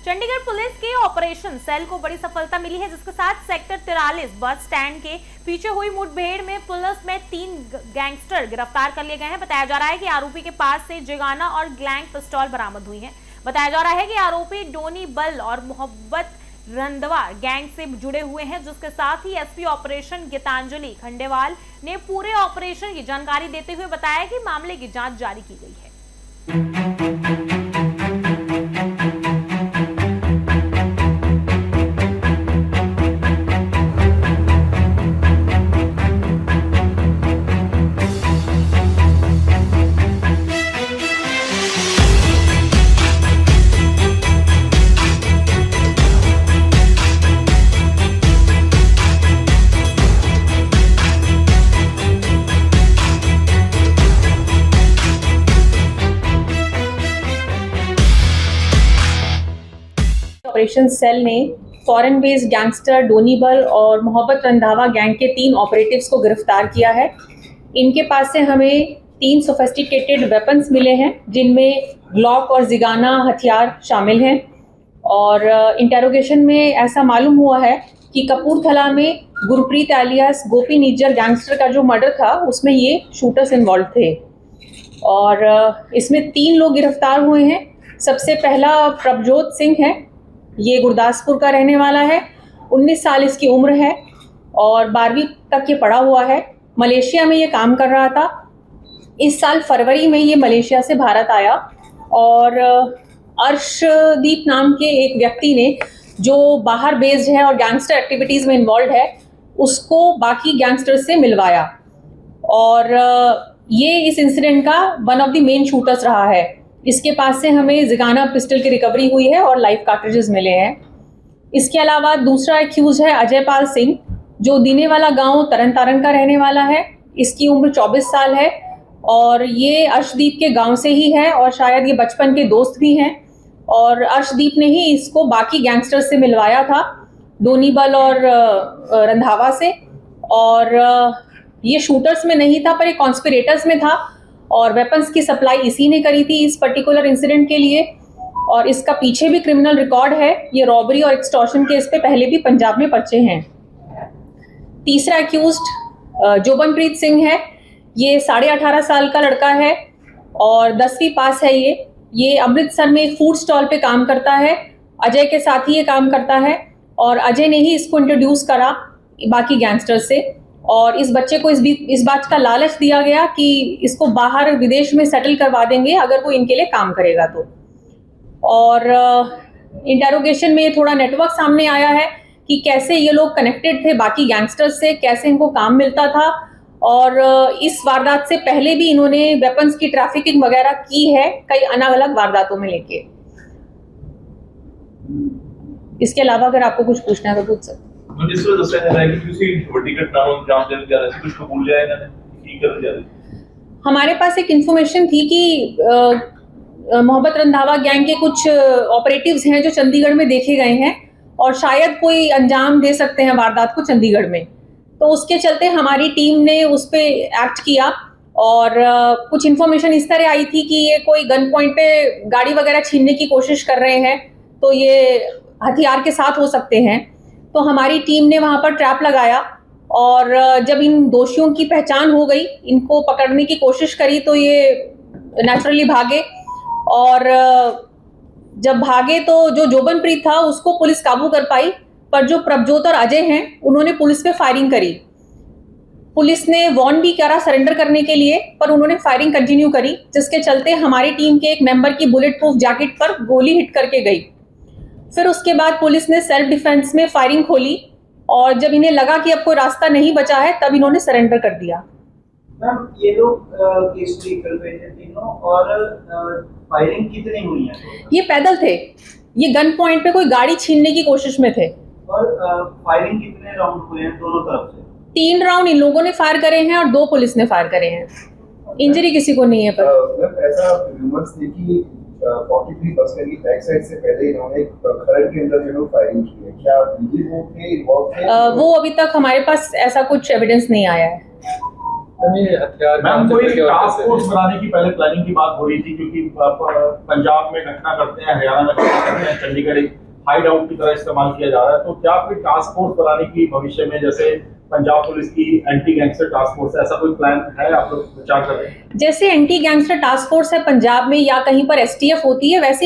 Chandigarh police के operation cell को बड़ी सफलता मिली है, जिसके साथ सेक्टर 43 बस स्टैंड के पीछे हुई मुठभेड़ में पुलिस में 3 गैंगस्टर गिरफ्तार कर लिए गए हैं। बताया जा रहा है कि आरोपी के पास से जिगाना और ग्लैंग पिस्तौल बरामद हुई है। बताया जा रहा है कि आरोपी डोनी बल और मोहब्बत रंधवा गैंग से जुड़े हुए हैं, जिसके साथ ही एसपी ऑपरेशन गीतांजलि खंडेवाल ने पूरे ऑपरेशन की जानकारी देते हुए बताया कि मामले की जांच जारी की गई है। ऑपरेशन सेल ने फॉरेन बेस्ड गैंगस्टर डोनी बल और मोहब्बत रंधावा गैंग के 3 ऑपरेटिव्स को गिरफ्तार किया है। इनके पास से हमें 3 सोफिस्टिकेटेड वेपन्स मिले हैं, जिनमें ग्लॉक और जिगाना हथियार शामिल हैं। और इंटेरोगेशन में ऐसा मालूम हुआ है कि कपूरथला में गुरप्रीत एलियास गोपी निज्जर गैंगस्टर का जो मर्डर था, उसमें ये शूटर्स इन्वॉल्व थे। और इसमें 3 लोग गिरफ्तार हुए हैं। सबसे पहला प्रभजोत सिंह है, ये गुरदासपुर का रहने वाला है। 19 साल इसकी उम्र है और 12वीं तक ये पढ़ा हुआ है। मलेशिया में ये काम कर रहा था। इस साल फरवरी में ये मलेशिया से भारत आया और अर्शदीप नाम के एक व्यक्ति ने, जो बाहर बेस्ड है और गैंगस्टर एक्टिविटीज़ में इन्वॉल्व है, उसको बाकी गैंगस्टर्स से मिलवाया। और ये इस इंसिडेंट का one of the main shooters रहा है। इसके पास से हमें जिगाना पिस्टल की रिकवरी हुई है और लाइव कार्ट्रिजेस मिले हैं। इसके अलावा दूसरा एक्यूज है अजयपाल सिंह, जो दीनेवाला गांव तरनतारन का रहने वाला है। इसकी उम्र 24 साल है और ये अर्शदीप के गांव से ही है और शायद ये बचपन के दोस्त भी हैं। और अर्शदीप ने ही इसको बाकी गैंगस्टर्स से मिलवाया था, डोनी बल और रंधावा से। और ये शूटर्स में नहीं था, पर ये कॉन्स्पिरेटर्स में था और वेपन्स की सप्लाई इसी ने करी थी इस पर्टिकुलर इंसिडेंट के लिए। और इसका पीछे भी क्रिमिनल रिकॉर्ड है। ये रॉबरी और एक्सटॉर्शन केस पे पहले भी पंजाब में पर्चे हैं। तीसरा एक्यूज्ड जोबनप्रीत सिंह है। ये 18.5 साल का लड़का है और 10वीं पास है। ये अमृतसर में एक फूड स्टॉल पे काम करता है। अजय के साथ ही ये काम करता है और अजय ने ही इसको इंट्रोड्यूस करा बाकी गैंगस्टर्स से। और इस बच्चे को इस बात का लालच दिया गया कि इसको बाहर विदेश में सेटल करवा देंगे अगर वो इनके लिए काम करेगा तो। और इंटेरोगेशन में थोड़ा नेटवर्क सामने आया है कि कैसे ये लोग कनेक्टेड थे बाकी गैंगस्टर्स से, कैसे इनको काम मिलता था। और इस वारदात से पहले भी इन्होंने वेपन्स की ट्रैफिकिंग वगैरह की है, कई अलग अलग वारदातों में लेके। इसके अलावा अगर आपको कुछ पूछना है तो पूछ सकते। जिस वजह से है कि किसी बड़ी घटना में जाम देने जा रहे थे, कुछ को भूल जाए ना, ठीक कर जा रहे। हमारे पास एक इन्फॉर्मेशन थी कि मोहब्बत रंधावा गैंग के कुछ ऑपरेटिव्स हैं जो चंडीगढ़ में देखे गए हैं और शायद कोई अंजाम दे सकते हैं वारदात को चंडीगढ़ में। तो उसके चलते हमारी टीम ने उस पर एक्ट किया। और कुछ इन्फॉर्मेशन इस तरह आई थी कि ये कोई गन पॉइंट पे गाड़ी वगैरह छीनने की कोशिश कर रहे हैं, तो ये हथियार के साथ हो सकते हैं। तो हमारी टीम ने वहाँ पर ट्रैप लगाया और जब इन दोषियों की पहचान हो गई, इनको पकड़ने की कोशिश करी, तो ये नेचुरली भागे। और जब भागे तो जो जोबनप्रीत था उसको पुलिस काबू कर पाई, पर जो प्रभजोत और अजय हैं उन्होंने पुलिस पे फायरिंग करी। पुलिस ने वार्न भी करा सरेंडर करने के लिए, पर उन्होंने फायरिंग कंटिन्यू करी, जिसके चलते हमारी टीम के एक मेंबर की बुलेट प्रूफ जैकेट पर गोली हिट करके गई। फिर उसके बाद पुलिस ने सेल्फ डिफेंस में फायरिंग खोली और जब इन्हें लगा कि अब कोई रास्ता नहीं बचा है, तब इन्होंने सरेंडर कर दिया। मैम, ये लोग किस व्हीकल पे थे तीनों और फायरिंग कितनी हुई है? ये पैदल थे। ये गन पॉइंट पे कोई गाड़ी छीनने की कोशिश में थे। और फायरिंग कितने राउंड हुए हैं दोनों तरफ से? 3 राउंड इन लोगों ने फायर करे हैं और 2 पुलिस ने फायर करे हैं। इंजरी किसी को नहीं है। पर ऐसा रूमर्स थे कि 43 बस की बैक साइड से पहले इन्होंने खरड़ के अंदर जो फायरिंग की है, क्या ये वो थे इन्वॉल्व थे? वो अभी तक हमारे पास ऐसा कुछ एविडेंस नहीं आया है। हथियार मैम कोई टास्क फोर्स बनाने की पहले प्लानिंग की बात हो रही थी, क्योंकि पंजाब में घटना करते हैं, हरियाणा में घटना करते हैं, चंडीगढ़ एक हाइड आउट की तरह इस्तेमाल किया जा रहा है, तो क्या कोई टास्क फोर्स बनाने की भविष्य में, जैसे पंजाब पुलिस की एंटी गैंगस्टर टास्क फोर्स, ऐसा कोई प्लान है, आप लोग विचार कर रहे हैं? जैसे एंटी गैंगस्टर टास्क फोर्स है पंजाब में या कहीं पर एसटीएफ होती है, वैसे